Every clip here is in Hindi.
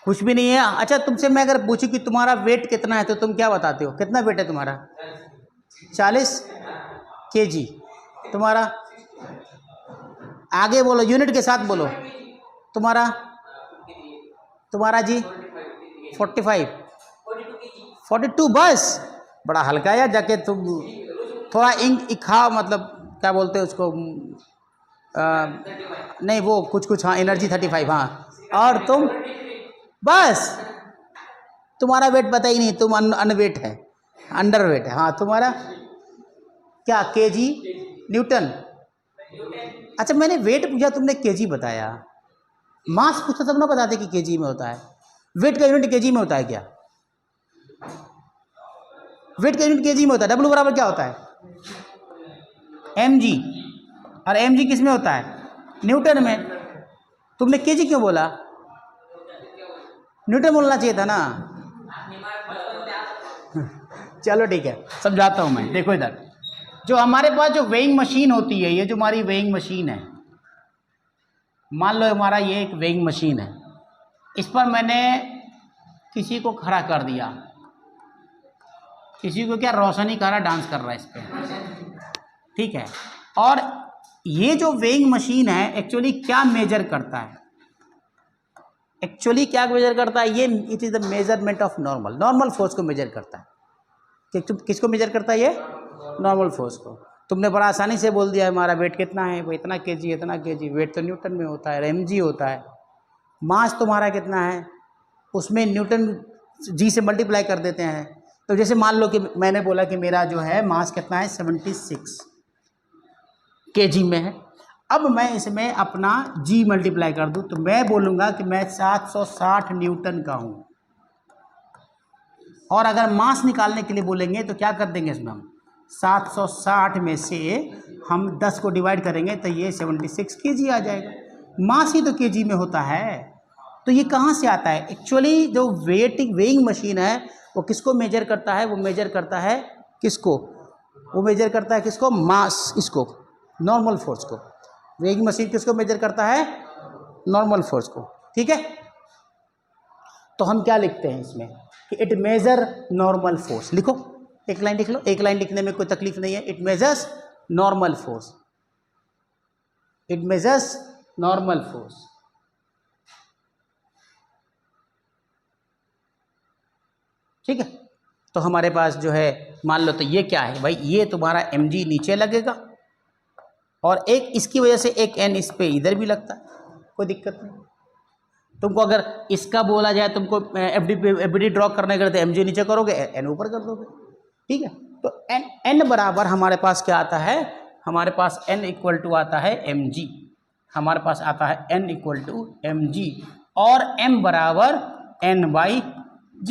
कुछ भी नहीं है। अच्छा, तुमसे मैं अगर पूछूं कि तुम्हारा वेट कितना है तो तुम क्या बताते हो? कितना वेट है तुम्हारा? 40 kg। तुम्हारा? आगे बोलो, यूनिट के साथ बोलो। तुम्हारा? तुम्हारा जी? 45, 42 बस? बड़ा हल्का है यार। जाके तुम थोड़ा इंक खाओ, मतलब क्या बोलते हैं उसको, नहीं वो कुछ हाँ, एनर्जी 35। हाँ, और तुम? बस तुम्हारा वेट पता ही नहीं, तुम अनवेट है, अंडर वेट है। हाँ, तुम्हारा क्या? केजी? न्यूटन? अच्छा, मैंने वेट पूछा, तुमने केजी बताया। मास पूछा तब ना बताते कि केजी में होता है। वेट का यूनिट केजी में होता है क्या? वेट का यूनिट केजी में होता है। डब्ल्यू बराबर क्या होता है? mg। और mg किस में होता है? न्यूटन में। तुमने केजी क्यों बोला? न्यूटन बोलना चाहिए था ना। चलो ठीक है, समझाता हूं मैं। देखो इधर, जो हमारे पास जो वेइंग मशीन होती है, ये जो हमारी वेइंग मशीन है, मान लो हमारा ये एक वेइंग मशीन है। इस पर मैंने किसी को खड़ा कर दिया। किसी को क्या? रोशनी खड़ा डांस कर रहा है इस पर, ठीक है। और ये जो वेइंग मशीन है एक्चुअली क्या मेजर करता है? एक्चुअली क्या मेजर करता है? ये it is the measurement of normal force को मेजर करता है। किसको मेजर करता है ये? नॉर्मल फोर्स को। तुमने बड़ा आसानी से बोल दिया हमारा वेट कितना है, वो इतना केजी, इतना केजी। वेट तो न्यूटन में होता है, mg होता है। मास तुम्हारा कितना है, उसमें न्यूटन जी से मल्टीप्लाई कर देते हैं। तो जैसे मान लो कि मैंने बोला कि मेरा जो है मास कितना है, 76 kg में है। अब मैं इसमें अपना जी मल्टीप्लाई कर दूं तो मैं बोलूँगा कि मैं 760 न्यूटन का हूँ। और अगर मास निकालने के लिए बोलेंगे तो क्या कर देंगे इसमें हम? 760 में से हम 10 को डिवाइड करेंगे तो ये 76 kg आ जाएगा। मास ही तो kg में होता है। तो ये कहाँ से आता है? एक्चुअली जो वेइंग मशीन है वो किसको मेजर करता है? वो मेजर करता है किसको? वो मेजर करता है किसको? मास, इसको, नॉर्मल फोर्स को। वेइंग मशीन किसको मेजर करता है? नॉर्मल फोर्स को, ठीक है। तो हम क्या लिखते हैं इसमें कि इट मेजर नॉर्मल फोर्स। लिखो, एक लाइन लिख लो। एक लाइन लिखने में कोई तकलीफ नहीं है। It measures normal force. It measures normal force, ठीक है। तो हमारे पास जो है, मान लो तो ये क्या है भाई, ये तुम्हारा mg नीचे लगेगा और एक इसकी वजह से एक n इस पे इधर भी लगता है, कोई दिक्कत नहीं। तुमको अगर इसका बोला जाए, तुमको एफडी ड्रॉ करने के लिए mg नीचे करोगे, n ऊपर कर दोगे, ठीक है। तो n बराबर हमारे पास क्या आता है? हमारे पास n इक्वल टू आता है mg। हमारे पास आता है n इक्वल टू mg और m बराबर n/g,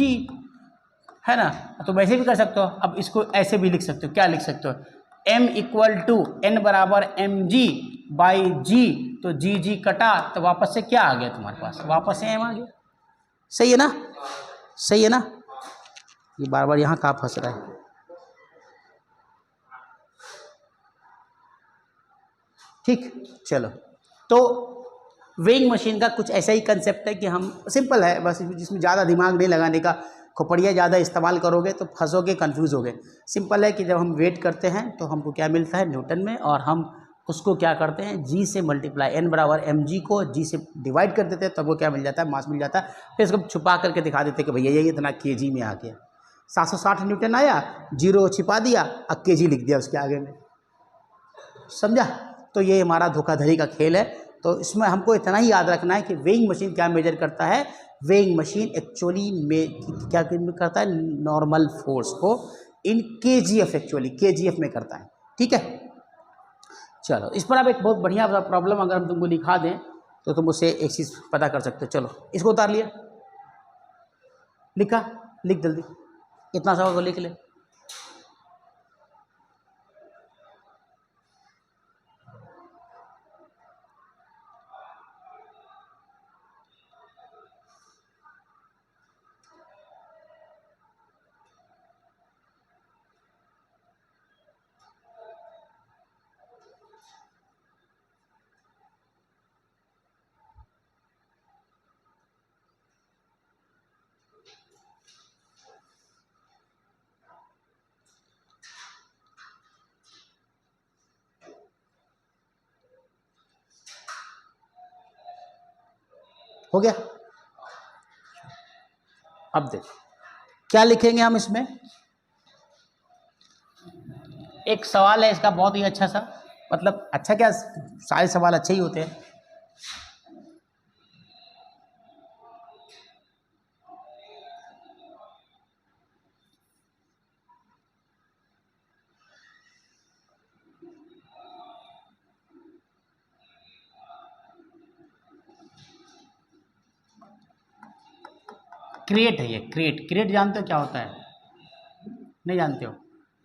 है ना। तो वैसे भी कर सकते हो। अब इसको ऐसे भी लिख सकते हो। क्या लिख सकते हो? m इक्वल टू n बराबर mg/g। तो g कटा तो वापस से क्या आ गया तुम्हारे पास? वापस से m आ गया। सही है ना? सही है ना? ये बार बार यहाँ कहाँ फंस रहा है? ठीक, चलो। तो वेइंग मशीन का कुछ ऐसा ही कंसेप्ट है कि हम, सिंपल है बस, जिसमें ज़्यादा दिमाग नहीं लगाने का। खोपड़िया ज़्यादा इस्तेमाल करोगे तो फंसोगे, कंफ्यूज होगे। सिंपल है कि जब हम वेट करते हैं तो हमको क्या मिलता है न्यूटन में, और हम उसको क्या करते हैं जी से मल्टीप्लाई, n बराबर mg को जी से डिवाइड कर देते हैं, तब वो क्या मिल जाता है? मास मिल जाता है। फिर इसको छुपा करके दिखा देते हैं कि भैया ये इतना kg में आ गया। 760 न्यूटन आया, जीरो छिपा दिया, अब kg लिख दिया उसके आगे में। समझा? तो ये हमारा धोखाधड़ी का खेल है। तो इसमें हमको इतना ही याद रखना है कि वेइंग मशीन क्या मेजर करता है। वेइंग मशीन एक्चुअली में क्या करता है? नॉर्मल फोर्स को इन केजीएफ, एक्चुअली केजीएफ में करता है, ठीक है। चलो, इस पर आप एक बहुत बढ़िया प्रॉब्लम अगर हम तुमको लिखा दें तो तुम उससे एक चीज़ पता कर सकते हो। चलो, इसको उतार लिया, लिखा, लिख जल्दी, इतना सा को लिख ले। हो गया। अब देखो क्या लिखेंगे हम इसमें। एक सवाल है इसका बहुत ही अच्छा सा, मतलब अच्छा क्या, सारे सवाल अच्छे ही होते हैं। क्रिएट है ये, क्रिएट जानते हो क्या होता है? नहीं जानते हो?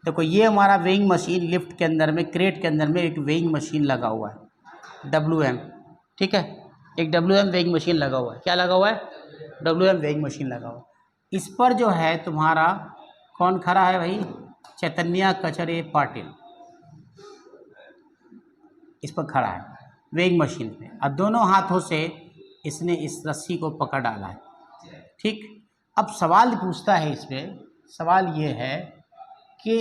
देखो ये हमारा वेइंग मशीन, लिफ्ट के अंदर में, क्रेट के अंदर में एक वेइंग मशीन लगा हुआ है, WM, ठीक है। एक WM वेइंग मशीन लगा हुआ है। क्या लगा हुआ है? WM वेइंग मशीन लगा हुआ है। इस पर जो है तुम्हारा कौन खड़ा है भाई? चैतन्य कचरे पाटिल इस पर खड़ा है वेइंग मशीन पे, और दोनों हाथों से इसने इस रस्सी को पकड़ डाला है, ठीक। अब सवाल पूछता है इसमें, सवाल ये है कि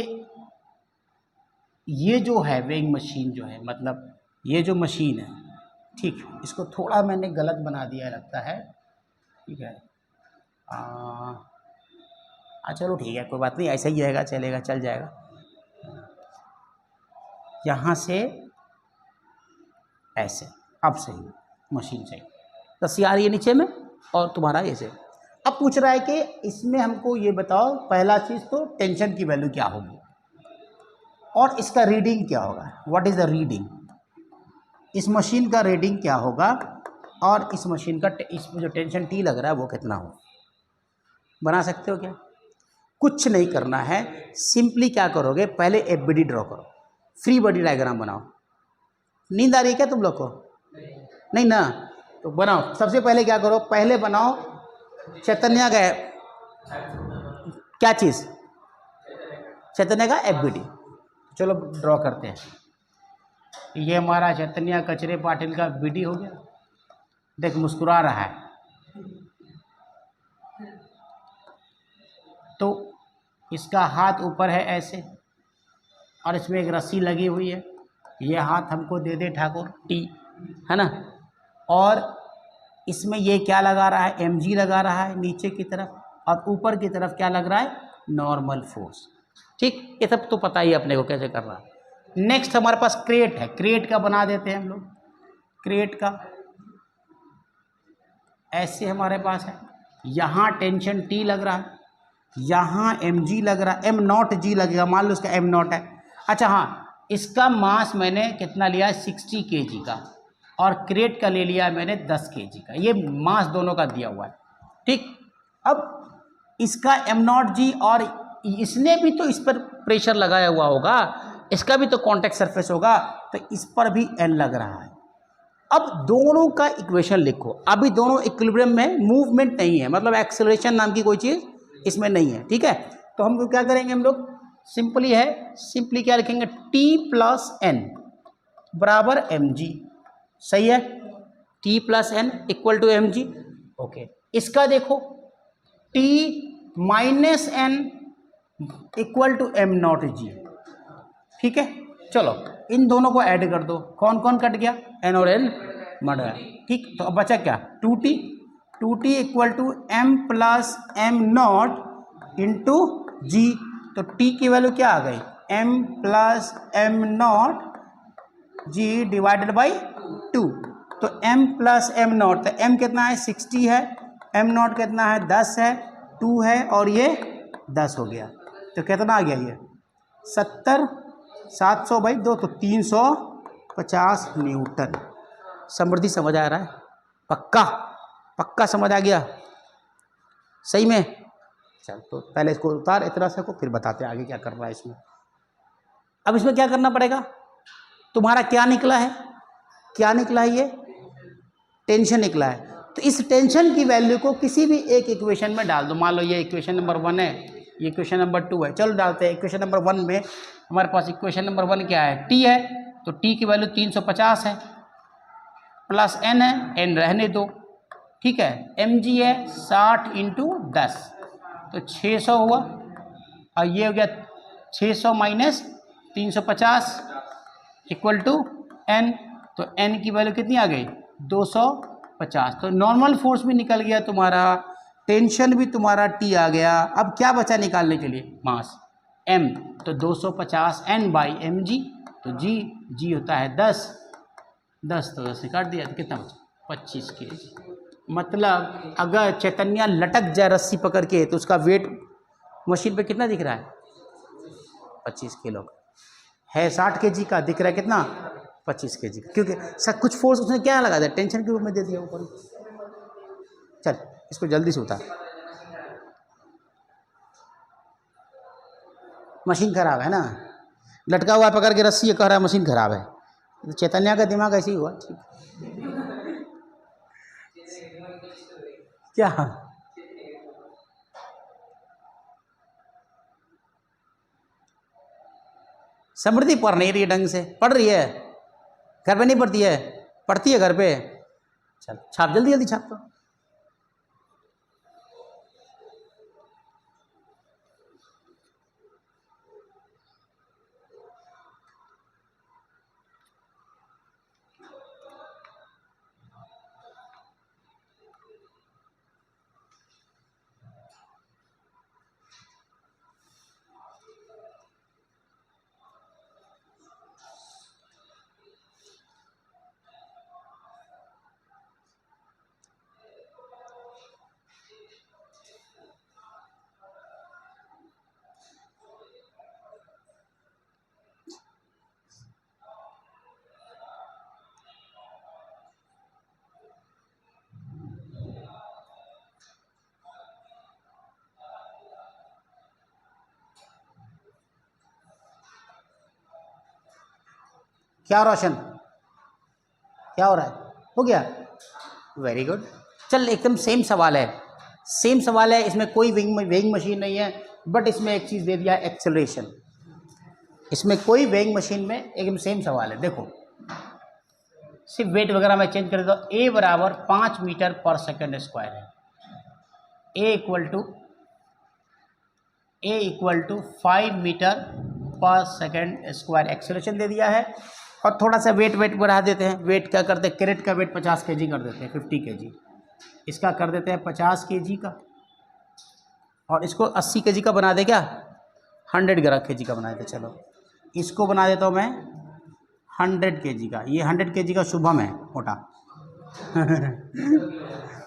ये जो है वेइंग मशीन जो है, मतलब ये जो मशीन है, ठीक, इसको थोड़ा मैंने गलत बना दिया लगता है, ठीक है। चलो ठीक है, कोई बात नहीं, ऐसा ही रहेगा, चलेगा, चल जाएगा। यहाँ से ऐसे, अब सही, मशीन सही, रस्सी आ रही है नीचे में और तुम्हारा ऐसे। अब पूछ रहा है कि इसमें हमको ये बताओ, पहला चीज़ तो टेंशन की वैल्यू क्या होगी और इसका रीडिंग क्या होगा। What is the reading? इस मशीन का रीडिंग क्या होगा और इस मशीन का इसमें जो टेंशन टी लग रहा है वो कितना हो। बना सकते हो क्या? कुछ नहीं करना है, सिंपली क्या करोगे, पहले FBD ड्रॉ करो, फ्री बॉडी डायग्राम बनाओ। नींद आ रही है क्या तुम लोग को? नहीं ना? तो बनाओ। सबसे पहले क्या करो, पहले बनाओ चैतन्य का क्या चीज़, चैतन्य का FBD। चलो ड्रॉ करते हैं। ये हमारा चैतन्य कचरे पाटिल का FBD हो गया। देख मुस्कुरा रहा है, तो इसका हाथ ऊपर है ऐसे, और इसमें एक रस्सी लगी हुई है। ये हाथ हमको दे दे ठाकुर टी, है ना। और इसमें ये क्या लगा रहा है, mg लगा रहा है नीचे की तरफ, और ऊपर की तरफ क्या लग रहा है, नॉर्मल फोर्स, ठीक। ये सब तो पता ही अपने को कैसे कर रहा है। नेक्स्ट हमारे पास क्रिएट है, क्रिएट का बना देते हैं हम लोग। क्रिएट का ऐसे हमारे पास है, यहाँ टेंशन टी लग रहा है, यहाँ mg लग रहा है, m0g लगेगा, मान लो इसका m0 है। अच्छा हाँ, इसका मास मैंने कितना लिया है, 60 kg का, और क्रेट का ले लिया है मैंने 10 kg का। ये मास दोनों का दिया हुआ है, ठीक। अब इसका m0g, और इसने भी तो इस पर प्रेशर लगाया हुआ होगा, इसका भी तो कॉन्टैक्ट सरफेस होगा, तो इस पर भी n लग रहा है। अब दोनों का इक्वेशन लिखो। अभी दोनों इक्विलिब्रियम में, मूवमेंट नहीं है, मतलब एक्सेलरेशन नाम की कोई चीज़ इसमें नहीं है, ठीक है। तो हम क्या करेंगे, हम लोग सिंपली है, सिंपली क्या लिखेंगे, t प्लस एन बराबर mg, सही है। t plus N equal to mg, okay. इसका देखो t minus N equal to m0g, ठीक है। चलो इन दोनों को ऐड कर दो, कौन कौन कट गया, n और n मर गया, ठीक। तो अब बचा क्या, 2t equal to m plus m0 into g. तो t की वैल्यू क्या आ गई, m plus m0 g divided by 2। तो m प्लस m0, तो m कितना है, 60 है, m0 कितना है, 10 है, 2 है, और ये 10 हो गया। तो कितना आ गया ये, 70, 700 बाई 2, तो 350 न्यूटन। समृद्धि समझ आ रहा है? पक्का पक्का समझ आ गया, सही में? चल तो पहले इसको उतार इतना से को, फिर बताते हैं आगे क्या करना है इसमें। अब इसमें क्या करना पड़ेगा, तुम्हारा क्या निकला है, क्या निकला है, ये टेंशन निकला है। तो इस टेंशन की वैल्यू को किसी भी एक इक्वेशन में डाल दो। मान लो ये इक्वेशन नंबर 1 है, ये इक्वेशन नंबर 2 है, चलो डालते हैं। इक्वेशन नंबर 1 में हमारे पास इक्वेशन नंबर 1 क्या है, t है, तो t की वैल्यू 350 है, प्लस n है, n रहने दो, ठीक है। mg है 60 इंटू 10, तो 600 हुआ, और ये हो गया 600 माइनस 350 इक्वल टू n। तो n की वैल्यू कितनी आ गई, 200 50। तो नॉर्मल फोर्स भी निकल गया तुम्हारा, टेंशन भी तुम्हारा T आ गया। अब क्या बचा निकालने के लिए? मास M, तो 250 N/mg, तो G होता है 10 तो 10 से काट दिया तो कितना बचा? 25 kg। मतलब अगर चैतन्या लटक जाए रस्सी पकड़ के तो उसका वेट मशीन पे कितना दिख रहा है? 25 किलो है। 60 kg का दिख रहा है कितना? 25 kg का, क्योंकि सब कुछ फोर्स उसने क्या लगा दिया? टेंशन के रूप में दे दिया ऊपर। चल इसको जल्दी से उतार। मशीन खराब है ना, लटका हुआ पकड़ के रस्सी, कह रहा है मशीन खराब है। तो चैतन्या का दिमाग ऐसे ही हुआ। ठीक क्या? समृद्धि पढ़ नहीं रही है ढंग से। पढ़ रही है? घर पे नहीं पढ़ती है? पढ़ती है घर पे? चल छाप, जल्दी जल्दी छाप। तो क्या रोशन, क्या हो रहा है? हो गया? Very good. चल एकदम सेम सवाल है, सेम सवाल है। इसमें कोई वेइंग मशीन नहीं है, बट इसमें एक चीज़ दे दिया है, एक्सेलरेशन। इसमें कोई वेइंग मशीन में एकदम सेम सवाल है। देखो सिर्फ वेट वगैरह मैं चेंज कर देता हूँ। ए बराबर 5 मीटर पर सेकंड स्क्वायर है। ए इक्वल टू 5 मीटर पर सेकंड स्क्वायर एक्सेलरेशन दे दिया है। और थोड़ा सा वेट बढ़ा देते हैं। वेट क्या करते हैं? क्रेट का वेट 50 kg कर देते हैं, 50 kg। इसका कर देते हैं 50 kg का, और इसको 80 kg का बना दे क्या? 100 kg का बना देते। चलो इसको बना देता हूँ मैं 100 kg का। ये 100 kg का शुभम है, मोटा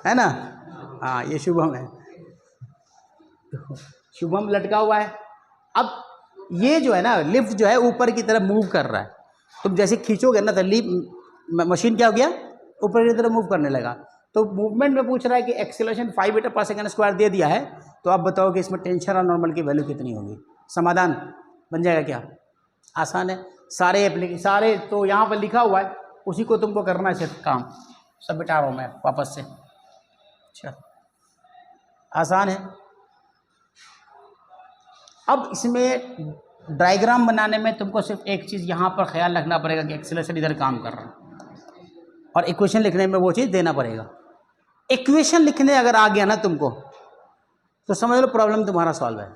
है ना? हाँ ये शुभम है, शुभम लटका हुआ है। अब ये जो है ना, लिफ्ट जो है ऊपर की तरफ मूव कर रहा है। तुम जैसे खींचोगे ना तो मशीन क्या हो गया? ऊपर की तरफ मूव करने लगा। तो मूवमेंट में पूछ रहा है कि एक्सेलरेशन 5 मीटर पर सेकंड स्क्वायर दे दिया है, तो आप बताओ कि इसमें टेंशन और नॉर्मल की वैल्यू कितनी होगी? समाधान बन जाएगा क्या? आसान है। सारे तो यहाँ पर लिखा हुआ है, उसी को तुमको करना है सिर्फ काम। सब बिठा रहा हूँ मैं वापस से। अच्छा आसान है। अब इसमें डायग्राम बनाने में तुमको सिर्फ एक चीज़ यहाँ पर ख्याल रखना पड़ेगा कि एक्सेलरेशन इधर काम कर रहा है, और इक्वेशन लिखने में वो चीज़ देना पड़ेगा। इक्वेशन लिखने अगर आ गया ना तुमको, तो समझ लो प्रॉब्लम तुम्हारा सॉल्व है।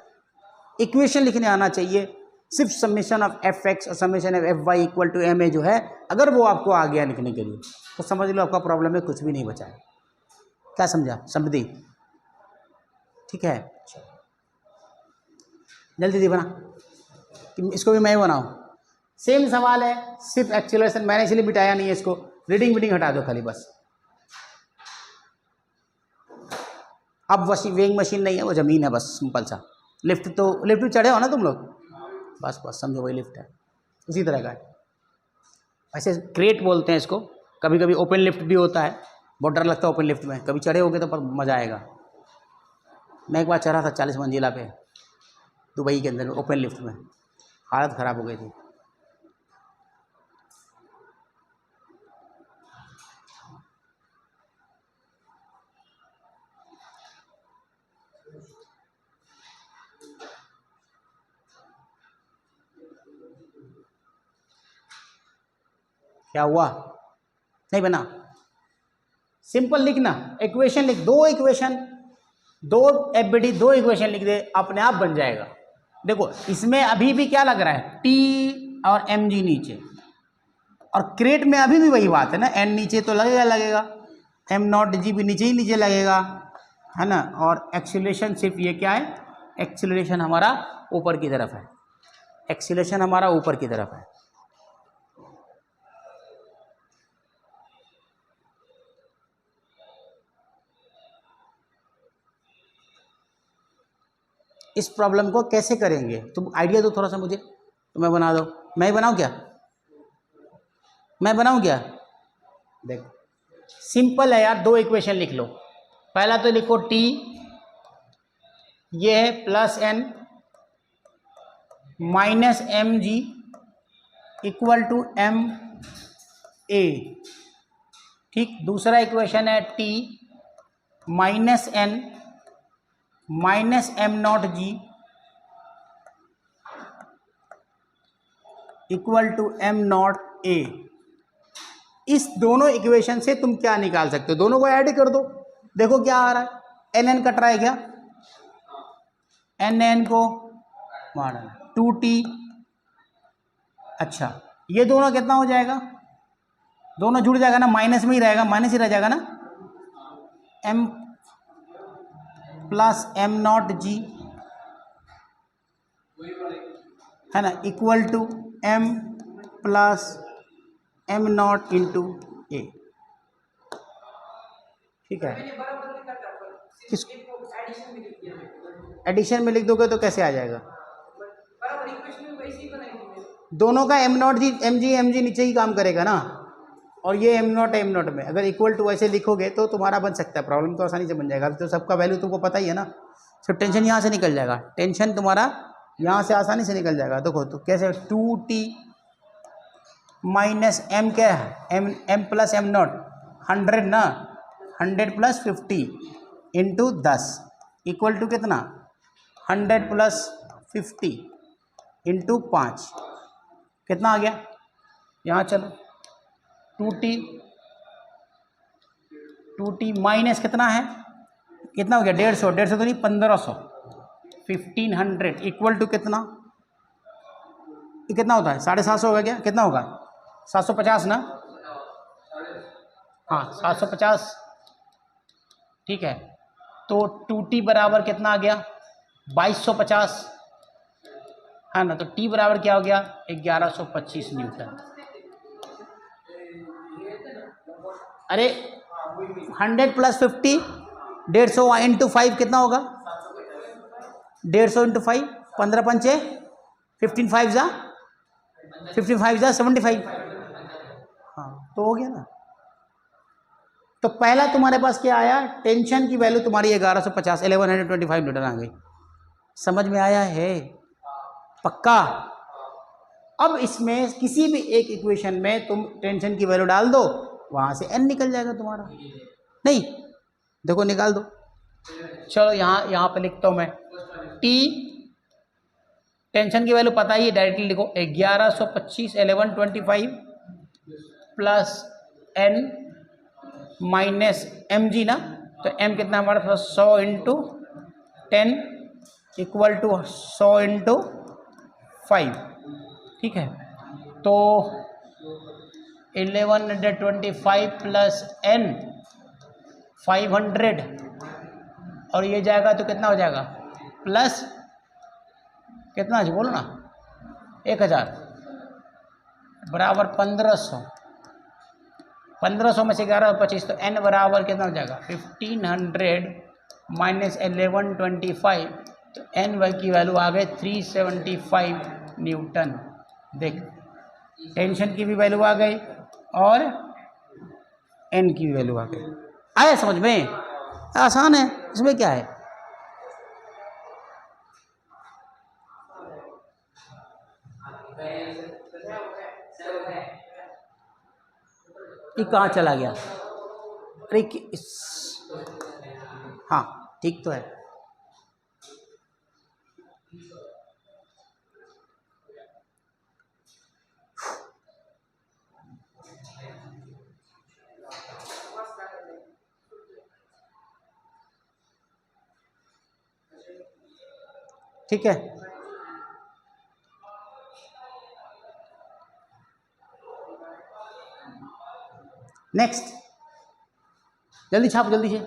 इक्वेशन लिखने आना चाहिए। सिर्फ समेशन ऑफ एफ एक्स और summation of F Y equal to M A जो है, अगर वो आपको आ गया लिखने के लिए, तो समझ लो आपका प्रॉब्लम में कुछ भी नहीं बचा है। क्या समझा समझी? ठीक है, जल्दी जल्दी बना कि इसको भी मैं बनाऊँ। सेम सवाल है, सिर्फ एक्सेलरेशन मैंने इसलिए बिठाया नहीं है इसको। रीडिंग हटा दो खाली बस। अब वेइंग मशीन नहीं है, वो ज़मीन है बस, सिंपल सा। लिफ्ट भी चढ़े हो ना तुम लोग, बस समझो वही लिफ्ट है, उसी तरह का है। ऐसे क्रेट बोलते हैं इसको। कभी कभी ओपन लिफ्ट भी होता है, बहुत डर लगता है ओपन लिफ्ट में। कभी चढ़े होगे तो पर मज़ा आएगा। मैं एक बार चढ़ा था 40 मंजिला पे दुबई के अंदर ओपन लिफ्ट में, हालत ख़राब हो गई थी। क्या हुआ? नहीं बना? सिंपल लिखना, इक्वेशन लिख, दो एफबीडी, दो इक्वेशन लिख दे, अपने आप बन जाएगा। देखो इसमें अभी भी क्या लग रहा है? टी और mg नीचे, और क्रेट में अभी भी वही बात है ना, n नीचे तो लगेगा। एम नॉट जी भी नीचे ही नीचे लगेगा, है ना। और एक्सीलरेशन सिर्फ ये क्या है, एक्सीलरेशन हमारा ऊपर की तरफ है, एक्सीलरेशन हमारा ऊपर की तरफ है। इस प्रॉब्लम को कैसे करेंगे, तुम आइडिया दो थोड़ा सा मुझे, तो मैं बना दो। मैं बनाऊँ क्या, मैं बनाऊँ क्या? देखो सिंपल है यार, दो इक्वेशन लिख लो। पहला तो लिखो टी, ये है plus N minus M G equal to M A, ठीक। दूसरा इक्वेशन है T minus N minus M not G equal to M naught A. इस दोनों इक्वेशन से तुम क्या निकाल सकते हो, दोनों को ऐड कर दो, देखो क्या आ रहा है। एन एन कट रहा है क्या, एन एन को मारना, टू टी। अच्छा ये दोनों कितना हो जाएगा, दोनों जुड़ जाएगा ना, माइनस में ही रहेगा, माइनस ही रह जाएगा ना, m plus m not g, है ना, equal to m plus m not into a. ठीक है, किस एडिशन में लिख दोगे तो कैसे आ जाएगा, दोनों का एम जी नीचे ही काम करेगा ना, और ये एम नॉट में अगर इक्वल टू ऐसे लिखोगे तो तुम्हारा बन सकता है, प्रॉब्लम तो आसानी से बन जाएगा। अभी तो सबका वैल्यू तुमको पता ही है ना, सिर्फ टेंशन यहाँ से निकल जाएगा, टेंशन तुम्हारा यहाँ से आसानी से निकल जाएगा। देखो तो कैसे, टू टी माइनस एम क्या है, एम प्लस एम नॉट 100 ना, 100 प्लस 50 इंटू 10 इक्वल टू कितना, 100 प्लस 50 इंटू 5, कितना आ गया यहाँ, चलो टू टी माइनस कितना है, कितना हो गया 150, तो नहीं 1500, 1500 इक्वल टू कितना, ये कितना होता है 750 होगा क्या, कितना होगा 750 ना, हाँ 750, ठीक है। तो 2t बराबर कितना आ गया 2250, है ना। तो t बराबर क्या हो गया 1125 न्यूटन। अरे 100 प्लस 50, 150 इंटू 5 कितना होगा, 150 इंटू 5, 15 पंचे 15 5 जा 75, हाँ तो हो गया ना। तो पहला तुम्हारे पास क्या आया, टेंशन की वैल्यू तुम्हारी 1150 1125 न्यूटन आ गई, समझ में आया है, पक्का। अब इसमें किसी भी एक इक्वेशन में तुम टेंशन की वैल्यू डाल दो, वहां से n निकल जाएगा तुम्हारा, नहीं देखो निकाल दो। चलो यहाँ पे लिखता हूँ मैं, t टेंशन की वैल्यू पता ही है, डायरेक्टली लिखो 1125 1125 plus n minus M G ना, तो m कितना हमारे पास 100 इंटू 10 इक्वल टू 100 इंटू 5, ठीक है। तो 1125 प्लस n 500, और ये जाएगा तो कितना हो जाएगा प्लस कितना है बोलो ना, 1000 बराबर 1500, 1500 में से 1125, तो n बराबर कितना हो जाएगा 1500 माइनस 1125, तो n की वैल्यू आ गई 375 न्यूटन। देख टेंशन की भी वैल्यू आ गई और n की भी वैल्यू आ गई, आया समझ में, आसान है, इसमें क्या है। ये कहाँ चला गया, अरे हाँ ठीक तो है, ठीक है। नेक्स्ट जल्दी छाप, जल्दी से।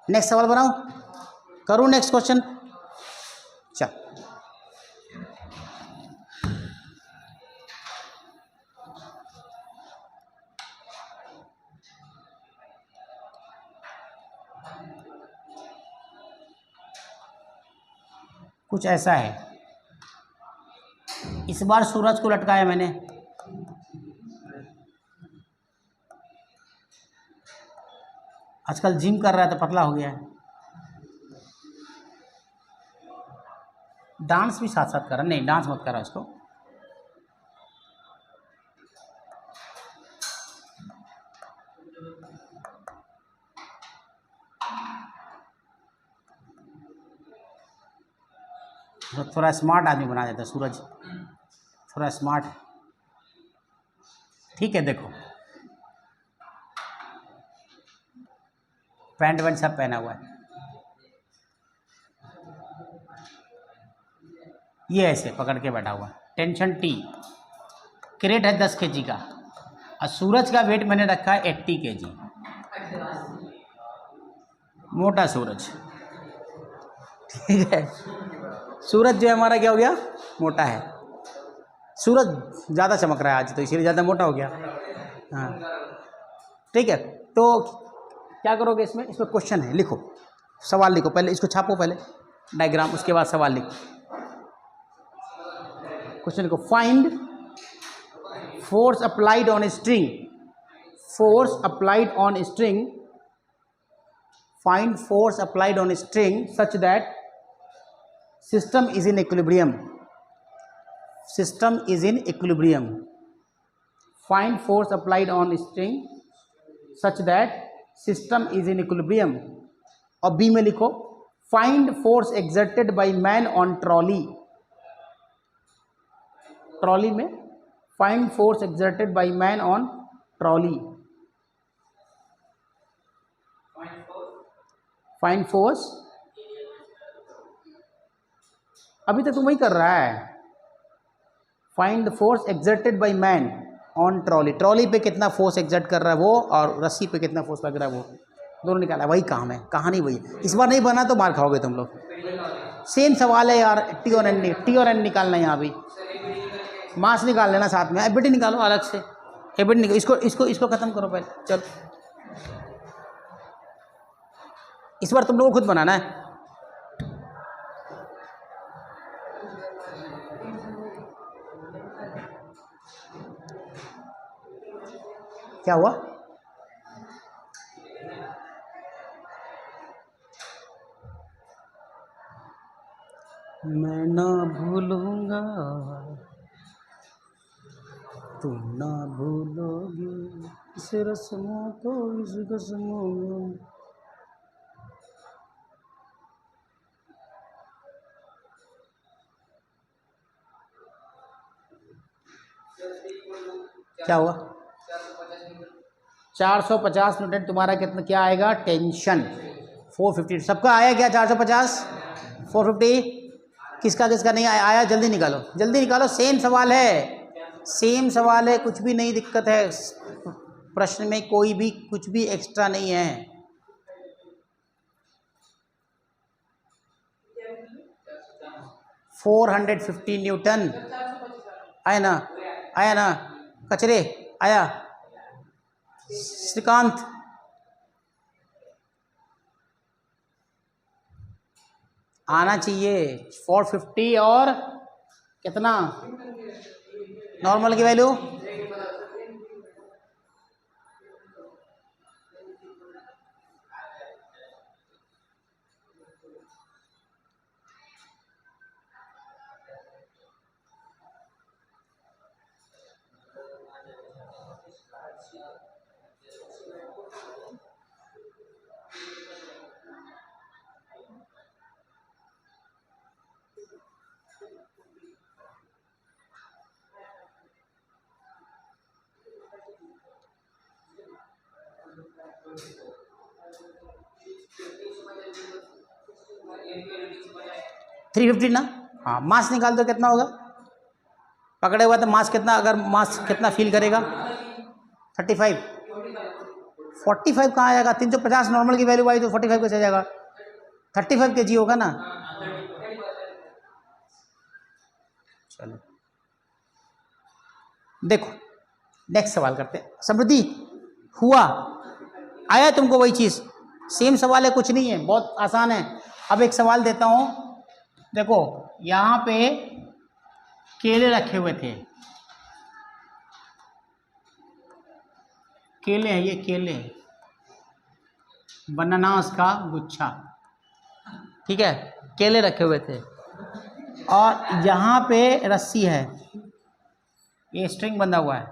नेक्स्ट सवाल बनाओ, करूँ नेक्स्ट क्वेश्चन? चल, कुछ ऐसा है, इस बार सूरज को लटकाया मैंने, आजकल जिम कर रहा है तो पतला हो गया है, डांस भी साथ साथ कर रहा, नहीं डांस मत करा इसको, थोड़ा स्मार्ट आदमी बना देता है सूरज, थोड़ा स्मार्ट। ठीक है, देखो पैंट वैंट सब पहना हुआ है, ये ऐसे पकड़ के बैठा हुआ है, टेंशन टी, क्रेट है 10 kg का, और सूरज का वेट मैंने रखा है 80 kg, मोटा सूरज। ठीक है, सूरज जो है हमारा क्या हो गया, मोटा है, सूरज ज़्यादा चमक रहा है आज तो इसीलिए ज़्यादा मोटा हो गया। हाँ ठीक है, तो क्या करोगे इसमें, इसमें क्वेश्चन है, लिखो सवाल लिखो, पहले इसको छापो, पहले डायग्राम, उसके बाद सवाल लिखो। क्वेश्चन लिखो, find force applied on string, force applied on string, find force applied on string such that system is in equilibrium, system is in equilibrium, find force applied on string such that system is in equilibrium। और बी में लिखो, find force exerted by man on trolley, trolley में find force exerted by man on trolley, find force, अभी तक तो वही कर रहा है, find force exerted by man on trolley, trolley पे कितना फोर्स एक्सर्ट कर रहा है वो, और रस्सी पे कितना फोर्स लग रहा है वो, दोनों निकाला, वही काम है, कहानी वही है। इस बार नहीं बना तो मार खाओगे तुम लोग, सेम सवाल है यार, टी और एन, टी और एन निकालना है यहाँ भी, मास निकाल लेना साथ में, एबिट निकालो अलग से, एबिट निकालो, इसको इसको इसको खत्म करो पहले, चलो इस बार तुम लोगों को खुद बनाना है। क्या हुआ, मैं ना भूलूंगा तुम ना भूलोगी इस रस्मों को, इस रस्मों में। क्या हुआ, 450 न्यूटन, तुम्हारा कितना क्या आएगा, टेंशन 450, सबका आया क्या 450, 450, किसका किसका नहीं आया, आया जल्दी निकालो, जल्दी निकालो, सेम सवाल है, सेम सवाल है, कुछ भी नहीं दिक्कत है, प्रश्न में कोई भी कुछ भी एक्स्ट्रा नहीं है। $450 न्यूटन आया ना, आया ना, कचरे आया, श्रीकांत आना चाहिए, 450 और कितना नॉर्मल की वैल्यू, 350 ना, हाँ मास निकाल दो कितना होगा, पकड़े हुआ तो मास कितना, अगर मास कितना फील करेगा 35, 45 कहाँ आएगा, 350 नॉर्मल की वैल्यू आई तो 45 कैसे जाएगा, 35 kg होगा ना। चलो देखो नेक्स्ट सवाल करते हैं। समृद्धि हुआ, आया तुमको वही चीज, सेम सवाल है, कुछ नहीं है, बहुत आसान है। अब एक सवाल देता हूं, देखो यहां पे केले रखे हुए थे, केले हैं, ये केले, बनानास का गुच्छा, ठीक है, केले रखे हुए थे और यहाँ पे रस्सी है, ये स्ट्रिंग बंधा हुआ है,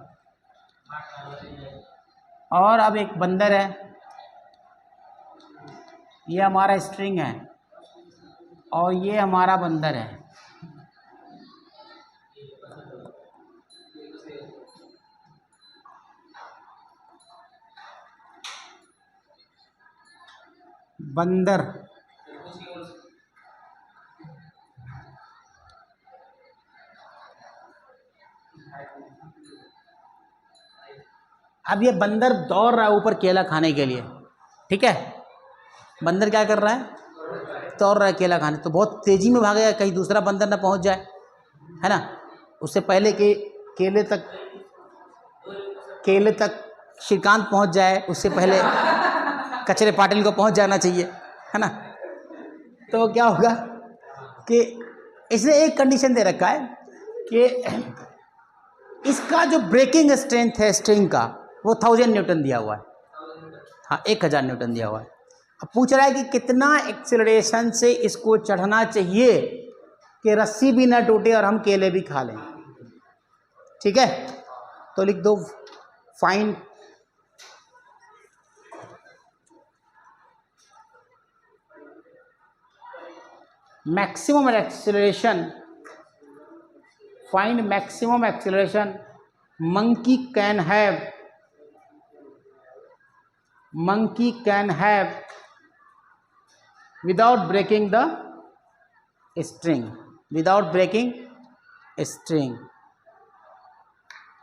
और अब एक बंदर है, ये हमारा स्ट्रिंग है और ये हमारा बंदर है। बंदर अब ये बंदर दौड़ रहा है ऊपर केला खाने के लिए, ठीक है, बंदर क्या कर रहा है, दौड़ रहा है केला खाने, तो बहुत तेजी में भागेगा कहीं दूसरा बंदर ना पहुंच जाए, है ना, उससे पहले कि केले तक श्रीकांत पहुंच जाए, उससे पहले कचरे पाटिल को पहुंच जाना चाहिए, है ना। तो क्या होगा कि इसने एक कंडीशन दे रखा है कि इसका जो ब्रेकिंग स्ट्रेंथ है स्ट्रिंग का वो 1000 न्यूटन दिया हुआ है, हाँ 1000 न्यूटन दिया हुआ है। अब पूछ रहा है कि कितना एक्सेलरेशन से इसको चढ़ना चाहिए कि रस्सी भी ना टूटे और हम केले भी खा लें, ठीक है, तो लिख दो find maximum acceleration, find maximum acceleration monkey can have without breaking the string,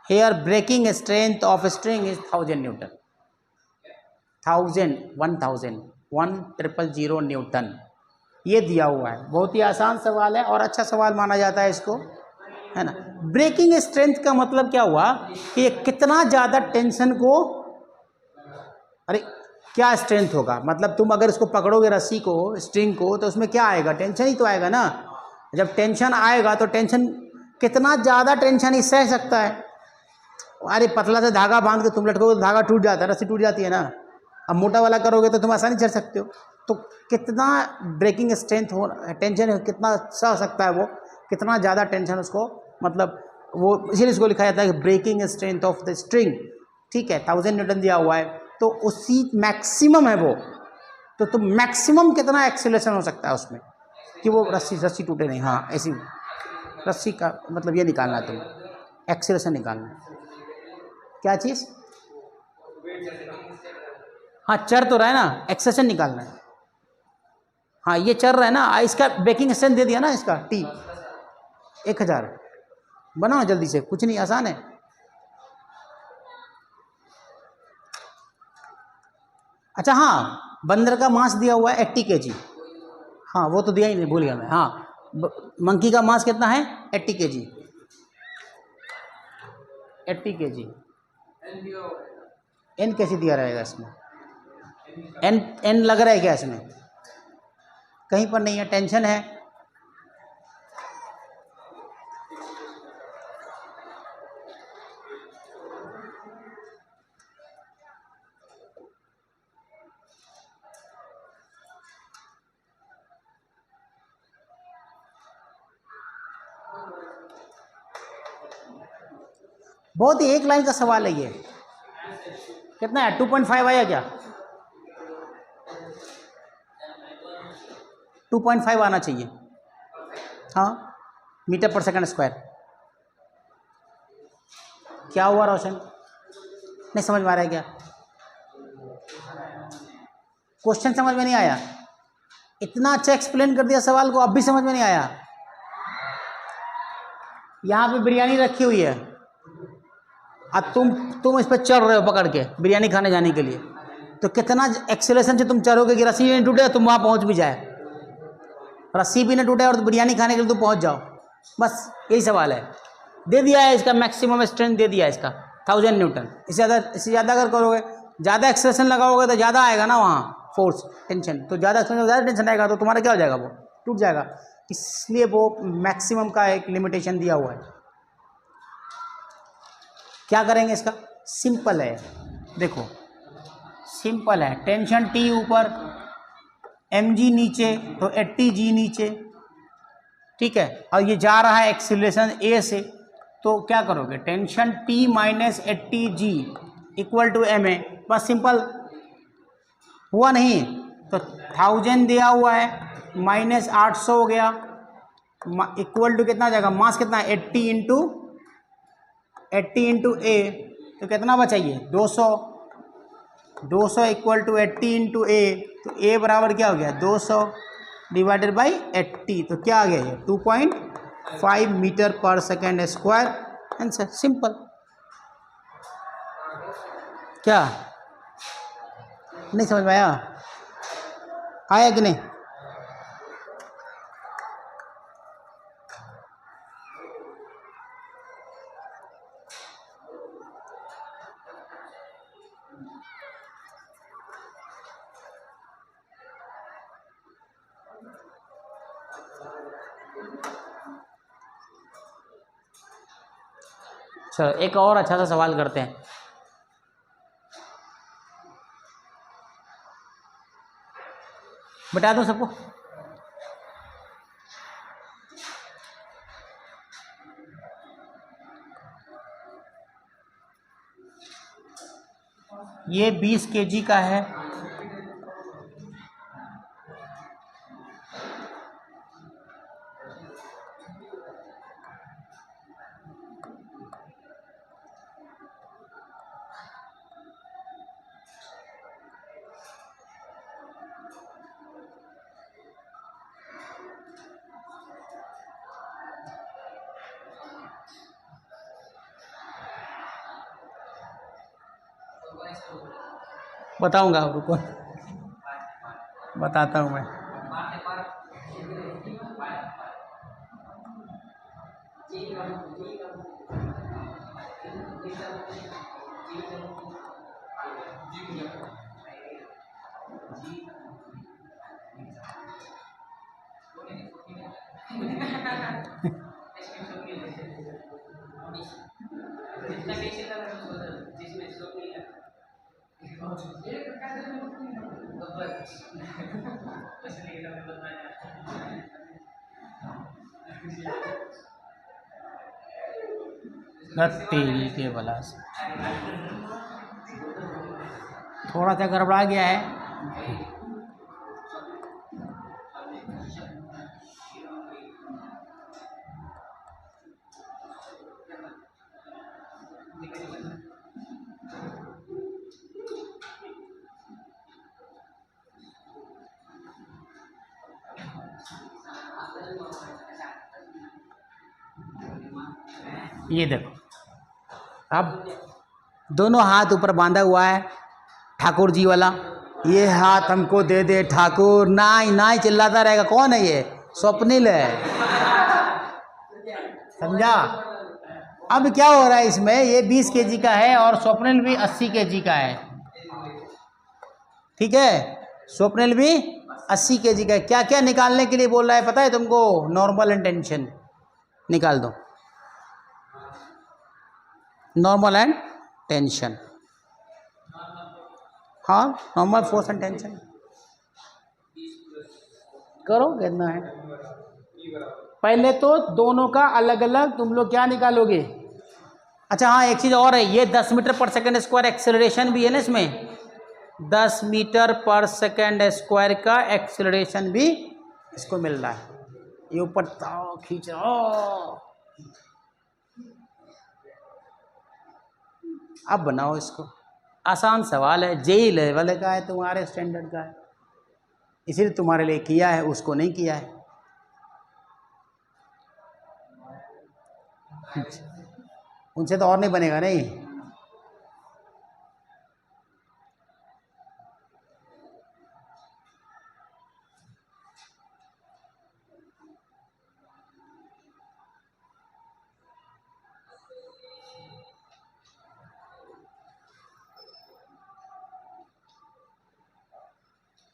here breaking strength of string is 1000 Newton, 1000 Newton, ये दिया हुआ है। बहुत ही आसान सवाल है और अच्छा सवाल माना जाता है इसको, है ना। ब्रेकिंग स्ट्रेंथ का मतलब क्या हुआ कि ये कितना ज़्यादा टेंशन को, अरे क्या स्ट्रेंथ होगा, मतलब तुम अगर इसको पकड़ोगे रस्सी को, स्ट्रिंग को, तो उसमें क्या आएगा, टेंशन ही तो आएगा ना। जब टेंशन आएगा तो टेंशन, कितना ज़्यादा टेंशन ही सह सकता है। अरे पतला सा धागा बांध के तुम लटकोगे तो धागा टूट जाता है, रस्सी टूट जाती है ना। अब मोटा वाला करोगे तो तुम आसानी चढ़ सकते हो। तो कितना ब्रेकिंग स्ट्रेंथ हो, टेंशन कितना सह सकता है वो, कितना ज़्यादा टेंशन उसको, मतलब वो इसीलिए इसको लिखा जाता है कि breaking strength of the string, ठीक है, 1000 न्यूटन दिया हुआ है, तो उसी मैक्सिमम है वो। तो तुम मैक्सिमम कितना एक्सीलरेशन हो सकता है उसमें कि वो रस्सी टूटे नहीं, हाँ ऐसी रस्सी का मतलब ये निकालना है, तुम एक्सीलरेशन निकालना है। क्या चीज़, हाँ चढ़ तो रहा है ना, एक्सेशन निकालना है, हाँ ये चढ़ रहा है ना, इसका ब्रेकिंग स्ट्रेंथ दे दिया ना, इसका T 1000, बनाओ जल्दी से, कुछ नहीं, आसान है। अच्छा हाँ, बंदर का मांस दिया हुआ है 80 kg, हाँ वो तो दिया ही नहीं, भूल गया मैं, हाँ मंकी का मांस कितना है 80 kg, 80 kg। एन कैसे दिया रहेगा इसमें, एन लग रहा है क्या इसमें, कहीं पर नहीं है, टेंशन है। बहुत ही एक लाइन का सवाल है ये, कितना है 2.5 आया क्या, 2.5 आना चाहिए, हाँ मीटर पर सेकंड स्क्वायर। क्या हुआ रोशन, नहीं समझ में आ रहा है क्या, क्वेश्चन समझ में नहीं आया, इतना अच्छा एक्सप्लेन कर दिया सवाल को, अब भी समझ में नहीं आया। यहाँ पे बिरयानी रखी हुई है, अब तुम इस पर चढ़ रहे हो पकड़ के बिरयानी खाने जाने के लिए, तो कितना एक्सेलरेशन से तुम चढ़ोगे कि रस्सी नहीं टूटे तुम वहाँ पहुँच भी जाए, रस्सी भी नहीं टूटे और बिरयानी खाने के लिए तुम पहुँच जाओ। बस यही सवाल है। दे दिया है इसका मैक्सिमम स्ट्रेंथ, दे दिया है इसका 1000 न्यूटन। इससे ज़्यादा अगर करोगे, ज़्यादा एक्सेलरेशन लगाओगे तो ज़्यादा आएगा ना वहाँ फोर्स, टेंशन, तो ज़्यादा टेंशन आएगा तो तुम्हारा क्या हो जाएगा, वो टूट जाएगा। इसलिए वो मैक्सिमम का एक लिमिटेशन दिया हुआ है। क्या करेंगे इसका, सिंपल है, देखो सिंपल है। टेंशन T ऊपर, mg नीचे, तो 80g नीचे, ठीक है। और ये जा रहा है एक्सीलरेशन a से, तो क्या करोगे, tension T minus 80g equal to ma। बस सिंपल हुआ नहीं, तो 1000 दिया हुआ है माइनस 800 हो गया, इक्वल टू कितना जाएगा, मास कितना है 80 इंटू a, तो कितना बचाइए 200, 200 इक्वल टू 80 इंटू a, तो a बराबर क्या हो गया 200 डिवाइडेड बाई 80, तो क्या आ गया ये 2.5 मीटर पर सेकेंड स्क्वायर। Answer simple. क्या नहीं समझ में आया, आया कि नहीं? चलो एक और अच्छा सा सवाल करते हैं। बता दो सबको। ये 20 kg का है, बताऊंगा, रुको बताता हूँ मैं। तेरी के बला से थोड़ा सा गड़बड़ा गया है। ये देखो, अब दोनों हाथ ऊपर बांधा हुआ है ठाकुर जी वाला, ये हाथ हमको दे दे ठाकुर, नाई नाई चिल्लाता रहेगा। कौन है ये? स्वप्निल है, समझा? अब क्या हो रहा है इसमें, ये 20 kg का है और स्वप्निल भी 80 kg का है, ठीक है। स्वप्निल भी 80 kg का है। क्या क्या निकालने के लिए बोल रहा है पता है तुमको? नॉर्मल एंड टेंशन निकाल दो, नॉर्मल एंड टेंशन, हाँ नॉर्मल फोर्स एंड टेंशन करो, कितना है। पहले तो दोनों का अलग अलग तुम लोग क्या निकालोगे। अच्छा हाँ, एक चीज़ और है, ये 10 मीटर पर सेकेंड स्क्वायर एक्सेलरेशन भी है ना इसमें, 10 मीटर पर सेकेंड स्क्वायर का एक्सेलरेशन भी इसको मिल रहा है। ये ऊपर खींच रहा, अब बनाओ इसको। आसान सवाल है, जेई लेवल का है, तुम्हारे स्टैंडर्ड का है। इसीलिए तुम्हारे लिए किया है, उसको नहीं किया है। उनसे तो और नहीं बनेगा नहीं।